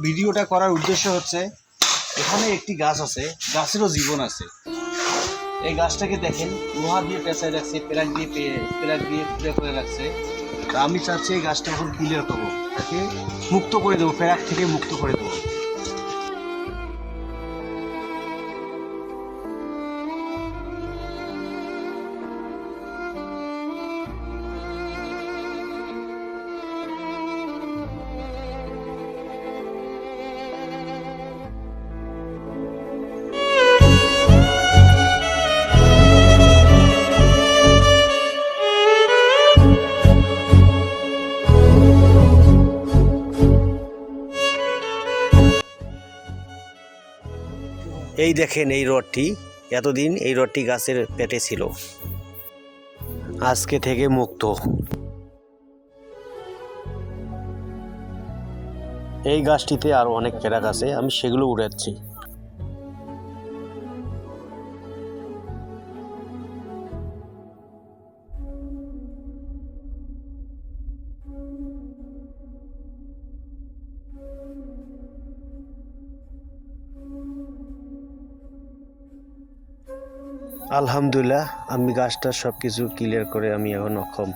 ভিডিওটা করার উদ্দেশ্য হচ্ছে, এখানে একটি গাছ আছে, গাছেরও জীবন আছে। এই গাছটাকে দেখেন, লোহা দিয়ে পেঁচায় রাখছে, প্লাগ দিয়ে পুড়ে করে রাখছে। তা আমি চাচ্ছি এই গাছটা এখন ক্লিয়ার করবো, তাকে মুক্ত করে দেবো, প্লাগ থেকে মুক্ত করে দেবো। এই দেখেন এই রডটি, এতদিন এই রডটি গাছের পেটে ছিল, আজকে থেকে মুক্ত। এই গাছটিতে আরো অনেক প্যারাক আছে, আমি সেগুলো উড়াচ্ছি। আলহামদুলিল্লাহ, আমি গাছটার সব কিছু ক্লিয়ার করে আমি এখন অক্ষম।